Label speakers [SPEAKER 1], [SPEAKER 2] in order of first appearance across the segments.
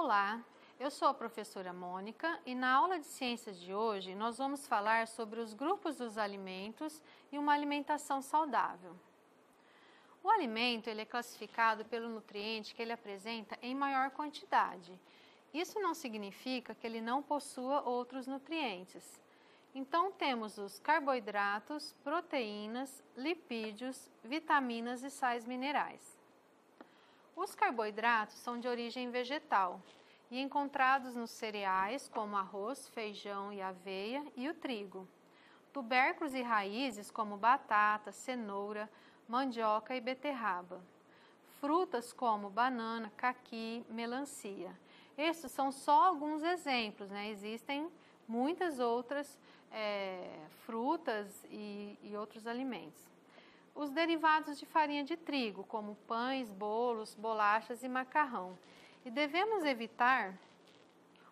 [SPEAKER 1] Olá, eu sou a professora Mônica e na aula de ciências de hoje nós vamos falar sobre os grupos dos alimentos e uma alimentação saudável. O alimento ele é classificado pelo nutriente que ele apresenta em maior quantidade. Isso não significa que ele não possua outros nutrientes. Então temos os carboidratos, proteínas, lipídios, vitaminas e sais minerais. Os carboidratos são de origem vegetal e encontrados nos cereais como arroz, feijão e aveia e o trigo. Tubérculos e raízes como batata, cenoura, mandioca e beterraba. Frutas como banana, caqui, melancia. Estes são só alguns exemplos, né? Existem muitas outras frutas e outros alimentos. Os derivados de farinha de trigo, como pães, bolos, bolachas e macarrão. E devemos evitar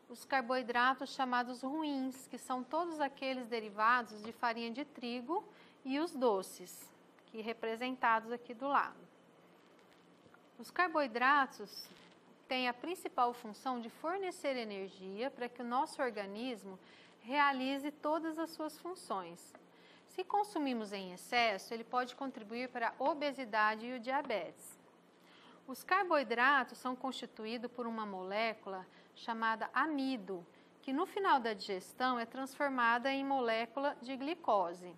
[SPEAKER 1] os carboidratos chamados ruins, que são todos aqueles derivados de farinha de trigo e os doces, que representados aqui do lado. Os carboidratos têm a principal função de fornecer energia para que o nosso organismo realize todas as suas funções. Se consumimos em excesso, ele pode contribuir para a obesidade e o diabetes. Os carboidratos são constituídos por uma molécula chamada amido, que no final da digestão é transformada em molécula de glicose.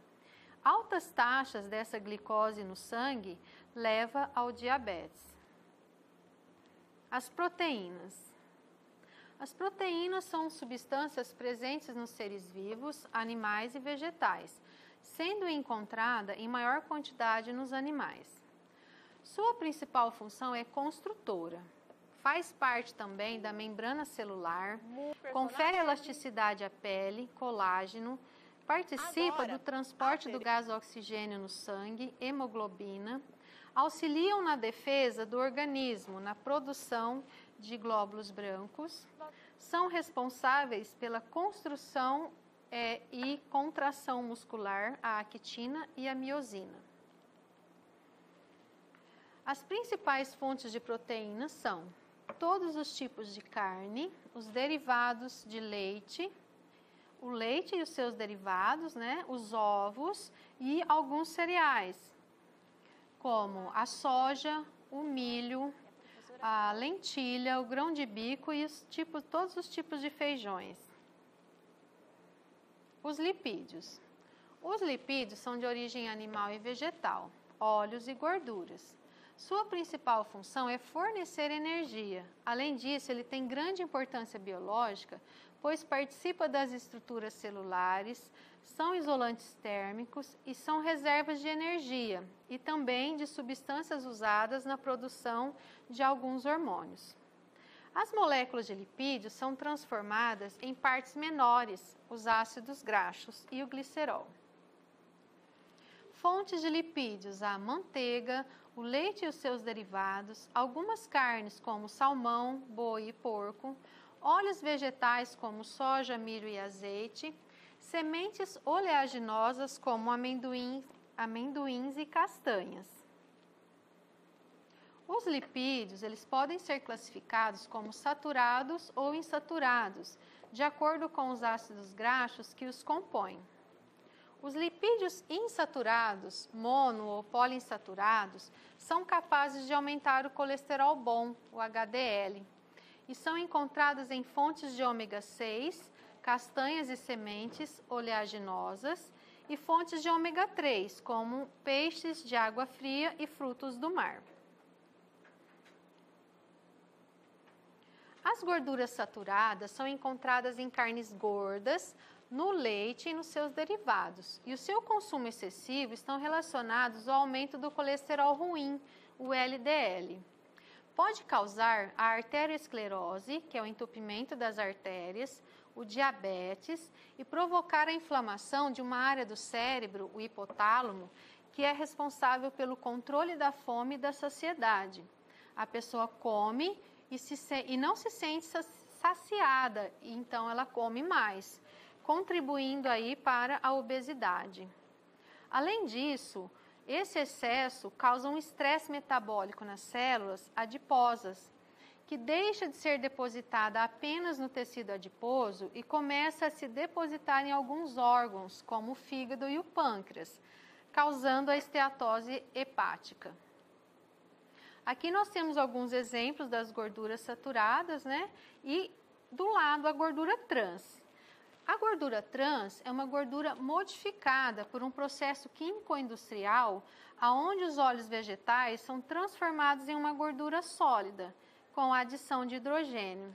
[SPEAKER 1] Altas taxas dessa glicose no sangue levam ao diabetes. As proteínas. As proteínas são substâncias presentes nos seres vivos, animais e vegetais, sendo encontrada em maior quantidade nos animais. Sua principal função é construtora. Faz parte também da membrana celular, confere elasticidade à pele, colágeno, participa do transporte do gás oxigênio no sangue, hemoglobina, auxiliam na defesa do organismo, na produção de glóbulos brancos, são responsáveis pela construção e contração muscular, a actina e a miosina. As principais fontes de proteínas são todos os tipos de carne, os derivados de leite, o leite e os seus derivados, né, os ovos e alguns cereais, como a soja, o milho, a lentilha, o grão de bico e todos os tipos de feijões. Os lipídios. Os lipídios são de origem animal e vegetal, óleos e gorduras. Sua principal função é fornecer energia. Além disso, ele tem grande importância biológica, pois participa das estruturas celulares, são isolantes térmicos e são reservas de energia e também de substâncias usadas na produção de alguns hormônios. As moléculas de lipídios são transformadas em partes menores, os ácidos graxos e o glicerol. Fontes de lipídios: a manteiga, o leite e os seus derivados, algumas carnes como salmão, boi e porco, óleos vegetais como soja, milho e azeite, sementes oleaginosas como amendoins e castanhas. Os lipídios, eles podem ser classificados como saturados ou insaturados, de acordo com os ácidos graxos que os compõem. Os lipídios insaturados, mono ou poliinsaturados, são capazes de aumentar o colesterol bom, o HDL, e são encontrados em fontes de ômega 6, castanhas e sementes oleaginosas, e fontes de ômega 3, como peixes de água fria e frutos do mar. As gorduras saturadas são encontradas em carnes gordas, no leite e nos seus derivados, e o seu consumo excessivo estão relacionados ao aumento do colesterol ruim, o LDL. Pode causar a arteriosclerose, que é o entupimento das artérias, o diabetes e provocar a inflamação de uma área do cérebro, o hipotálamo, que é responsável pelo controle da fome e da saciedade. A pessoa come e não se sente saciada, então ela come mais, contribuindo aí para a obesidade. Além disso, esse excesso causa um estresse metabólico nas células adiposas, que deixa de ser depositada apenas no tecido adiposo e começa a se depositar em alguns órgãos, como o fígado e o pâncreas, causando a esteatose hepática. Aqui nós temos alguns exemplos das gorduras saturadas, né? E do lado a gordura trans. A gordura trans é uma gordura modificada por um processo químico-industrial, onde os óleos vegetais são transformados em uma gordura sólida, com a adição de hidrogênio.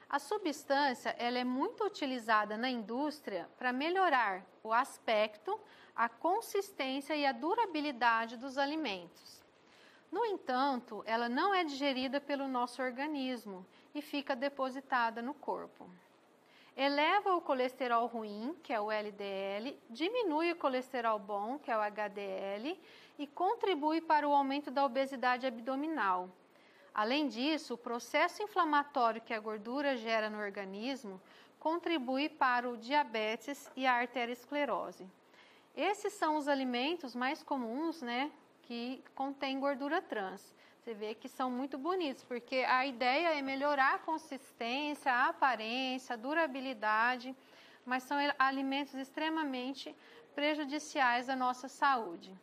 [SPEAKER 1] A substância ela é muito utilizada na indústria para melhorar o aspecto, a consistência e a durabilidade dos alimentos. No entanto, ela não é digerida pelo nosso organismo e fica depositada no corpo. Eleva o colesterol ruim, que é o LDL, diminui o colesterol bom, que é o HDL, e contribui para o aumento da obesidade abdominal. Além disso, o processo inflamatório que a gordura gera no organismo contribui para o diabetes e a arteriosclerose. Esses são os alimentos mais comuns, né, que contêm gordura trans. Você vê que são muito bonitos, porque a ideia é melhorar a consistência, a aparência, a durabilidade, mas são alimentos extremamente prejudiciais à nossa saúde.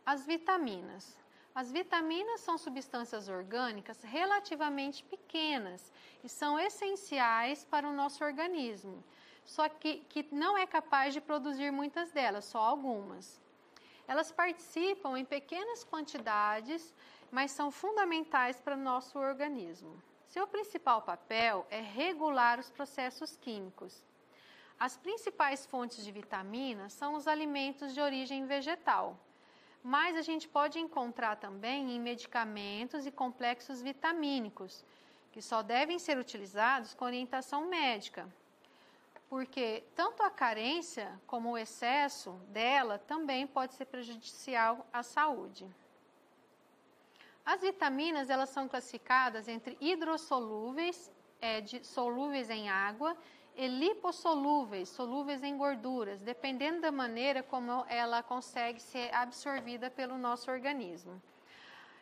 [SPEAKER 1] As vitaminas. As vitaminas são substâncias orgânicas relativamente pequenas e são essenciais para o nosso organismo, só que não é capaz de produzir muitas delas, só algumas. Elas participam em pequenas quantidades, mas são fundamentais para o nosso organismo. Seu principal papel é regular os processos químicos. As principais fontes de vitaminas são os alimentos de origem vegetal, mas a gente pode encontrar também em medicamentos e complexos vitamínicos, que só devem ser utilizados com orientação médica, porque tanto a carência como o excesso dela também pode ser prejudicial à saúde. As vitaminas elas são classificadas entre hidrossolúveis, solúveis em água, e lipossolúveis, solúveis em gorduras, dependendo da maneira como ela consegue ser absorvida pelo nosso organismo.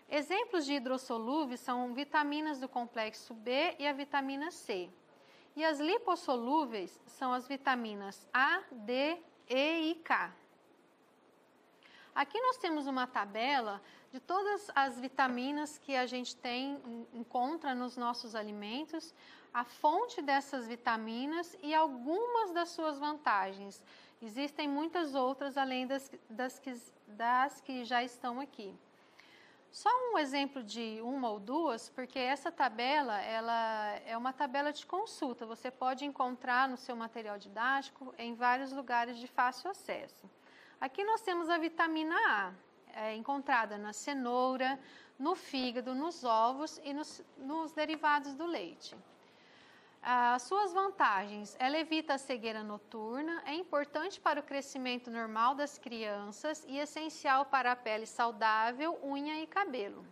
[SPEAKER 1] Exemplos de hidrossolúveis são vitaminas do complexo B e a vitamina C. E as lipossolúveis são as vitaminas A, D, E e K. Aqui nós temos uma tabela de todas as vitaminas que a gente encontra nos nossos alimentos, a fonte dessas vitaminas e algumas das suas vantagens. Existem muitas outras além das que já estão aqui. Só um exemplo de uma ou duas, porque essa tabela ela é uma tabela de consulta. Você pode encontrar no seu material didático em vários lugares de fácil acesso. Aqui nós temos a vitamina A, encontrada na cenoura, no fígado, nos ovos e nos derivados do leite. As suas vantagens, ela evita a cegueira noturna, é importante para o crescimento normal das crianças e essencial para a pele saudável, unha e cabelo.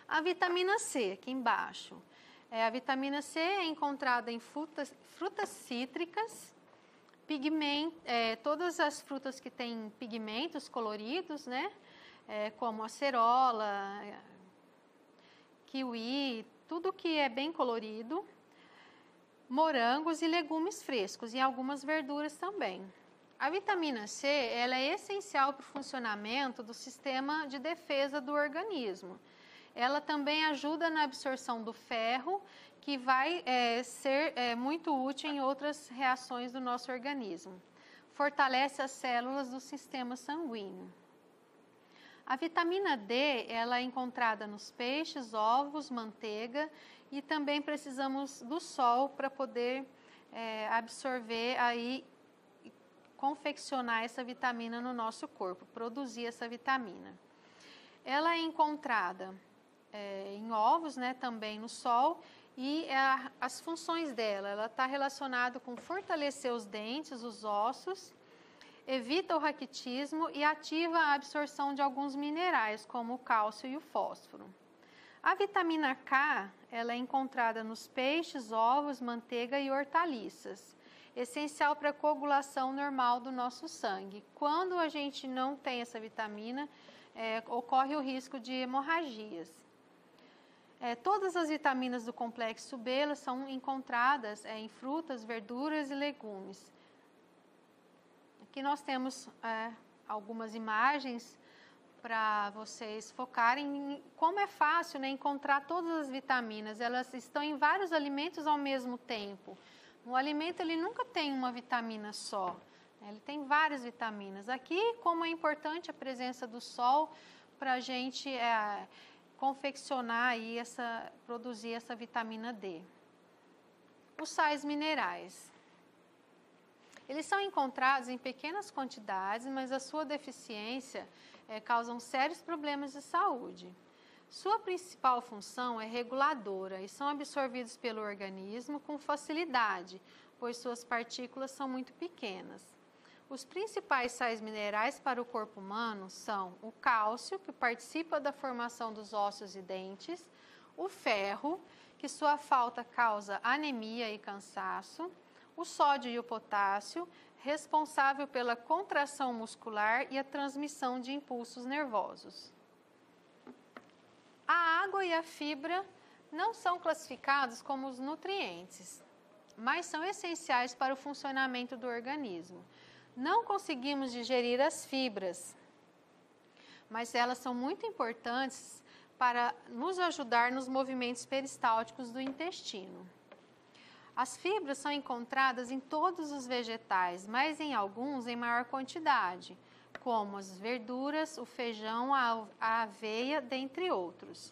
[SPEAKER 1] A vitamina C, aqui embaixo. A vitamina C é encontrada em frutas cítricas, todas as frutas que têm pigmentos coloridos, né? Como acerola, kiwi, tudo que é bem colorido. Morangos e legumes frescos e algumas verduras também. A vitamina C ela é essencial para o funcionamento do sistema de defesa do organismo. Ela também ajuda na absorção do ferro, que vai ser muito útil em outras reações do nosso organismo. Fortalece as células do sistema sanguíneo. A vitamina D ela é encontrada nos peixes, ovos, manteiga e também precisamos do sol para poder absorver aí, confeccionar essa vitamina no nosso corpo, produzir essa vitamina. Ela é encontrada em ovos, né, também no sol e as funções dela, ela está relacionada com fortalecer os dentes, os ossos, evita o raquitismo e ativa a absorção de alguns minerais, como o cálcio e o fósforo. A vitamina K, ela é encontrada nos peixes, ovos, manteiga e hortaliças, essencial para a coagulação normal do nosso sangue. Quando a gente não tem essa vitamina, ocorre o risco de hemorragias. Todas as vitaminas do complexo B elas são encontradas em frutas, verduras e legumes. Aqui nós temos algumas imagens para vocês focarem em como é fácil, né, encontrar todas as vitaminas. Elas estão em vários alimentos ao mesmo tempo. O alimento ele nunca tem uma vitamina só, né, ele tem várias vitaminas. Aqui, como é importante a presença do sol para a gente confeccionar e produzir essa vitamina D. Os sais minerais. Eles são encontrados em pequenas quantidades, mas a sua deficiência causam sérios problemas de saúde. Sua principal função é reguladora e são absorvidos pelo organismo com facilidade, pois suas partículas são muito pequenas. Os principais sais minerais para o corpo humano são o cálcio, que participa da formação dos ossos e dentes, o ferro, que sua falta causa anemia e cansaço, o sódio e o potássio, responsável pela contração muscular e a transmissão de impulsos nervosos. A água e a fibra não são classificados como os nutrientes, mas são essenciais para o funcionamento do organismo. Não conseguimos digerir as fibras, mas elas são muito importantes para nos ajudar nos movimentos peristálticos do intestino. As fibras são encontradas em todos os vegetais, mas em alguns em maior quantidade, como as verduras, o feijão, a aveia, dentre outros.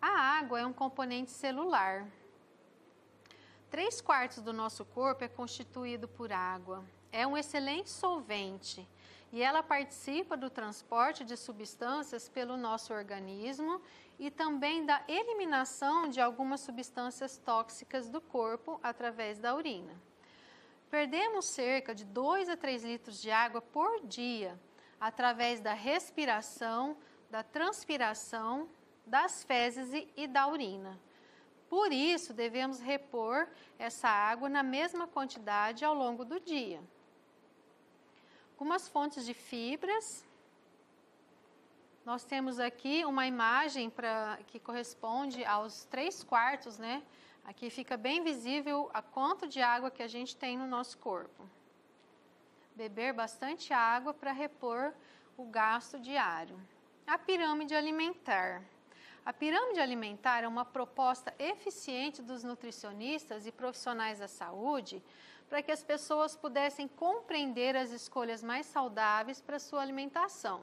[SPEAKER 1] A água é um componente celular. 3/4 do nosso corpo é constituído por água. É um excelente solvente e ela participa do transporte de substâncias pelo nosso organismo e também da eliminação de algumas substâncias tóxicas do corpo através da urina. Perdemos cerca de 2 a 3 litros de água por dia através da respiração, da transpiração, das fezes e da urina. Por isso, devemos repor essa água na mesma quantidade ao longo do dia. Algumas fontes de fibras. Nós temos aqui uma imagem que corresponde aos 3/4, né? Aqui fica bem visível a quanto de água que a gente tem no nosso corpo. Beber bastante água para repor o gasto diário. A pirâmide alimentar. A pirâmide alimentar é uma proposta eficiente dos nutricionistas e profissionais da saúde para que as pessoas pudessem compreender as escolhas mais saudáveis para sua alimentação.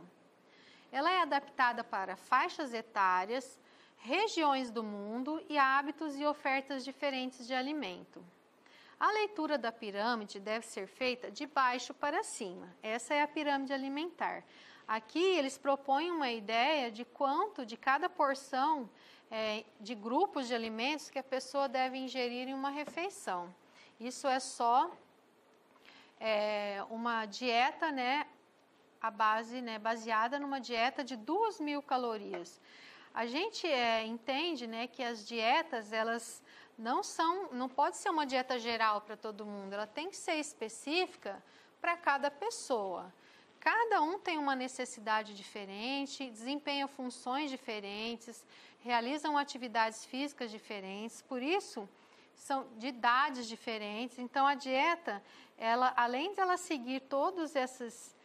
[SPEAKER 1] Ela é adaptada para faixas etárias, regiões do mundo e hábitos e ofertas diferentes de alimento. A leitura da pirâmide deve ser feita de baixo para cima. Essa é a pirâmide alimentar. Aqui eles propõem uma ideia de quanto de cada porção de grupos de alimentos que a pessoa deve ingerir em uma refeição. Isso é só uma dieta, né, baseada numa dieta de 2.000 calorias. A gente entende, né, que as dietas, elas não pode ser uma dieta geral para todo mundo, ela tem que ser específica para cada pessoa. Cada um tem uma necessidade diferente, desempenha funções diferentes, realizam atividades físicas diferentes, por isso são de idades diferentes. Então a dieta, além de ela seguir todos esses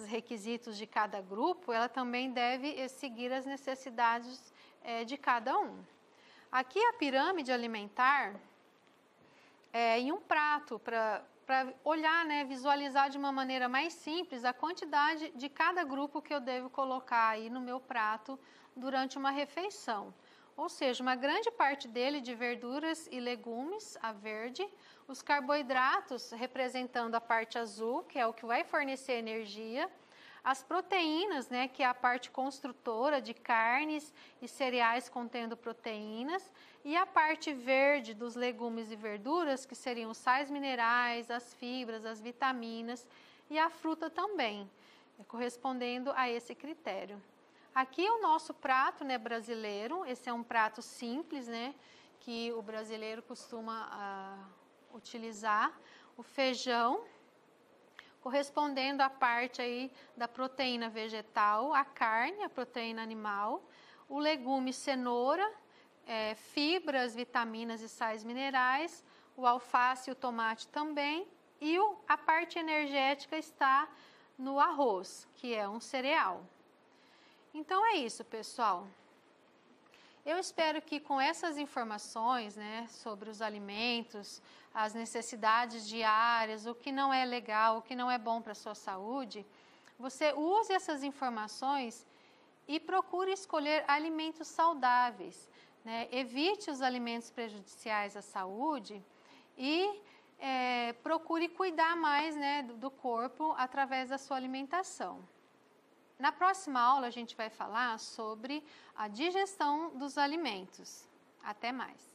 [SPEAKER 1] requisitos de cada grupo, ela também deve seguir as necessidades de cada um. Aqui a pirâmide alimentar em um prato para olhar, né, visualizar de uma maneira mais simples a quantidade de cada grupo que eu devo colocar aí no meu prato durante uma refeição. Ou seja, uma grande parte dele de verduras e legumes, a verde, os carboidratos representando a parte azul, que é o que vai fornecer energia, as proteínas, né, que é a parte construtora de carnes e cereais contendo proteínas, e a parte verde dos legumes e verduras, que seriam os sais minerais, as fibras, as vitaminas e a fruta também, correspondendo a esse critério. Aqui é o nosso prato, né, brasileiro. Esse é um prato simples, né, que o brasileiro costuma utilizar. O feijão, correspondendo à parte aí da proteína vegetal, a carne, a proteína animal, o legume cenoura, fibras, vitaminas e sais minerais, o alface e o tomate também, e a parte energética está no arroz, que é um cereal. Então é isso, pessoal. Eu espero que com essas informações, né, sobre os alimentos, as necessidades diárias, o que não é legal, o que não é bom para a sua saúde, você use essas informações e procure escolher alimentos saudáveis, né? Evite os alimentos prejudiciais à saúde e procure cuidar mais, né, do corpo através da sua alimentação. Na próxima aula, a gente vai falar sobre a digestão dos alimentos. Até mais!